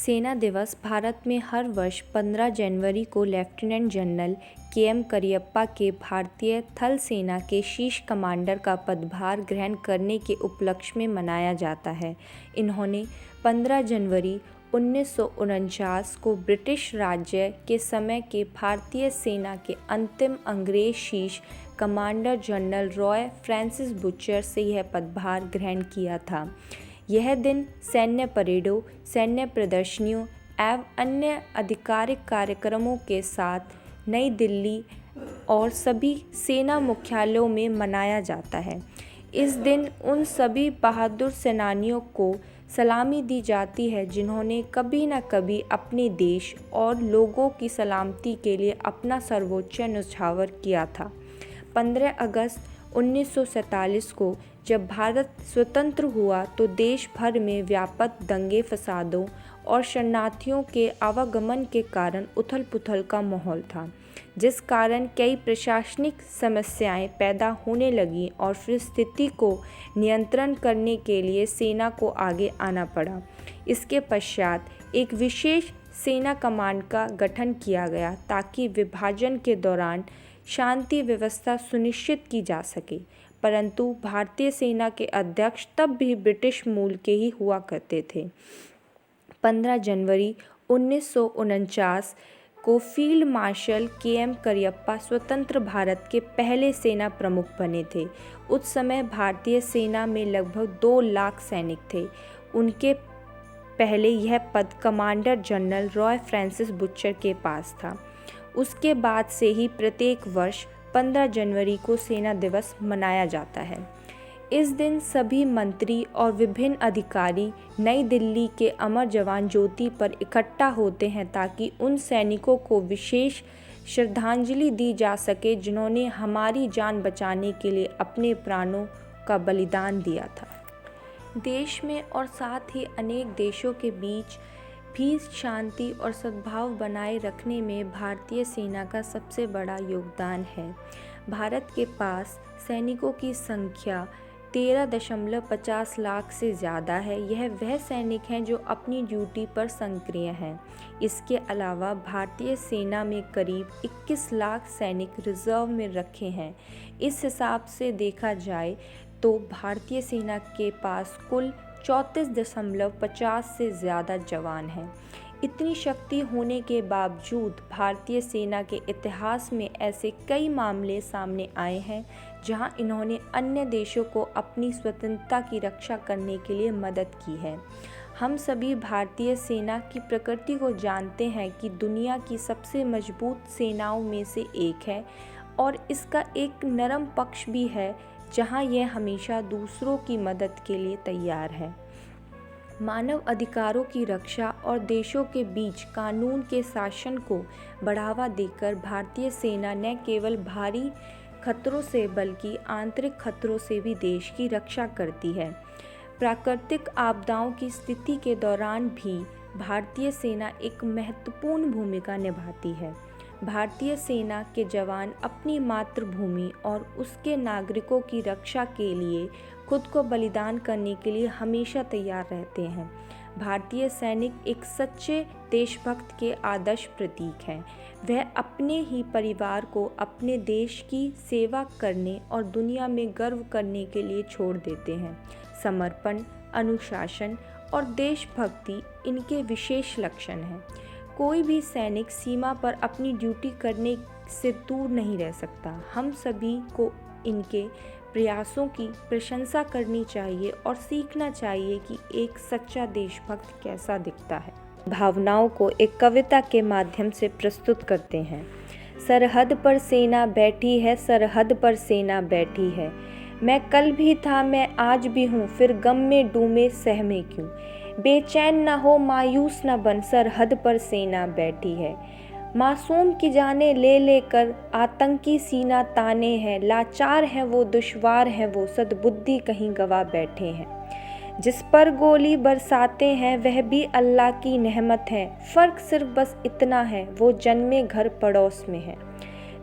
सेना दिवस भारत में हर वर्ष 15 जनवरी को लेफ्टिनेंट जनरल के.एम. करियप्पा के भारतीय थल सेना के शीर्ष कमांडर का पदभार ग्रहण करने के उपलक्ष्य में मनाया जाता है। इन्होंने 15 जनवरी 1949 को ब्रिटिश राज्य के समय के भारतीय सेना के अंतिम अंग्रेज शीर्ष commander general Roy Francis butcher से यह पदभार ग्रहण किया था। यह दिन सैन्य परेडों, सैन्य प्रदर्शनियों एवं अन्य आधिकारिक कार्यक्रमों के साथ नई दिल्ली और सभी सेना मुख्यालयों में मनाया जाता है। इस दिन उन सभी बहादुर सेनानियों को सलामी दी जाती है जिन्होंने कभी न कभी अपने देश और लोगों की सलामती के लिए अपना सर्वोच्च न्यौछावर किया था। 15 अगस्त 1947 को जब भारत स्वतंत्र हुआ तो देश भर में व्यापक दंगे फसादों और शरणार्थियों के आवागमन के कारण उथल-पुथल का माहौल था, जिस कारण कई प्रशासनिक समस्याएं पैदा होने लगीं और फिर स्थिति को नियंत्रण करने के लिए सेना को आगे आना पड़ा। इसके पश्चात एक विशेष सेना कमांड का गठन किया गया ताकि विभाजन के दौरान शांति व्यवस्था सुनिश्चित की जा सके, परंतु भारतीय सेना के अध्यक्ष तब भी ब्रिटिश मूल के ही हुआ करते थे। 15 जनवरी 1949 को फील्ड मार्शल के.एम. करियप्पा स्वतंत्र भारत के पहले सेना प्रमुख बने थे। उस समय भारतीय सेना में लगभग 2 लाख सैनिक थे। उनके पहले यह पद commander general Roy Francis butcher के पास था। उसके बाद से ही प्रत्येक वर्ष 15 जनवरी को सेना दिवस मनाया जाता है। इस दिन सभी मंत्री और विभिन्न अधिकारी नई दिल्ली के अमर जवान ज्योति पर इकट्ठा होते हैं ताकि उन सैनिकों को विशेष श्रद्धांजलि दी जा सके जिन्होंने हमारी जान बचाने के लिए अपने प्राणों का बलिदान दिया था। देश में और साथ ही अनेक देशों के बीच भी शांति और सद्भाव बनाए रखने में भारतीय सेना का सबसे बड़ा योगदान है। भारत के पास सैनिकों की संख्या 13.50 लाख से ज़्यादा है। यह वह सैनिक हैं जो अपनी ड्यूटी पर सक्रिय हैं। इसके अलावा भारतीय सेना में करीब 21 लाख सैनिक रिजर्व में रखे हैं। इस हिसाब से देखा जाए तो भारतीय सेना के पास कुल 34.50 से ज़्यादा जवान हैं। इतनी शक्ति होने के बावजूद भारतीय सेना के इतिहास में ऐसे कई मामले सामने आए हैं जहां इन्होंने अन्य देशों को अपनी स्वतंत्रता की रक्षा करने के लिए मदद की है। हम सभी भारतीय सेना की प्रकृति को जानते हैं कि दुनिया की सबसे मजबूत सेनाओं में से एक है और इसका एक नरम पक्ष भी है जहां यह हमेशा दूसरों की मदद के लिए तैयार है। मानव अधिकारों की रक्षा और देशों के बीच कानून के शासन को बढ़ावा देकर भारतीय सेना न केवल बाहरी खतरों से बल्कि आंतरिक खतरों से भी देश की रक्षा करती है। प्राकृतिक आपदाओं की स्थिति के दौरान भी भारतीय सेना एक महत्वपूर्ण भूमिका निभाती है। भारतीय सेना के जवान अपनी मातृभूमि और उसके नागरिकों की रक्षा के लिए खुद को बलिदान करने के लिए हमेशा तैयार रहते हैं। भारतीय सैनिक एक सच्चे देशभक्त के आदर्श प्रतीक हैं। वह अपने ही परिवार को अपने देश की सेवा करने और दुनिया में गर्व करने के लिए छोड़ देते हैं। समर्पण, अनुशासन और देशभक्ति इनके विशेष लक्षण हैं। कोई भी सैनिक सीमा पर अपनी ड्यूटी करने से दूर नहीं रह सकता। हम सभी को इनके प्रयासों की प्रशंसा करनी चाहिए और सीखना चाहिए कि एक सच्चा देशभक्त कैसा दिखता है। भावनाओं को एक कविता के माध्यम से प्रस्तुत करते हैं। सरहद पर सेना बैठी है, सरहद पर सेना बैठी है। मैं कल भी था, मैं आज भी हूँ, फिर गम में डूबे सहमे क्यों। बेचैन न हो, मायूस न बन, सरहद पर सेना बैठी है। मासूम की जाने ले लेकर आतंकी सीना ताने हैं। लाचार हैं वो, दुश्वार हैं वो, सद्बुद्धि कहीं गवा बैठे हैं। जिस पर गोली बरसाते हैं वह भी अल्लाह की नेमत है। फ़र्क सिर्फ बस इतना है, वो जन्मे घर पड़ोस में है।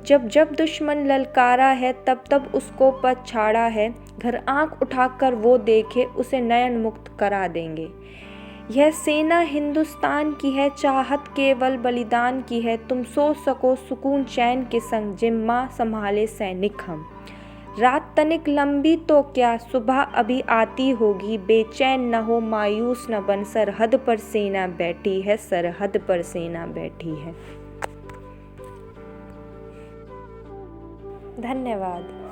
जब जब दुश्मन ललकारा है तब तब उसको पछाड़ा है। घर आँख उठाकर वो देखे, उसे नयन मुक्त करा देंगे। यह सेना हिंदुस्तान की है, चाहत केवल बलिदान की है। तुम सो सको सुकून चैन के संग, जिम्मा संभाले सैनिक हम। रात तनिक लंबी तो क्या, सुबह अभी आती होगी। बेचैन न हो मायूस न बन, सरहद पर सेना बैठी है, सरहद पर सेना बैठी है। धन्यवाद।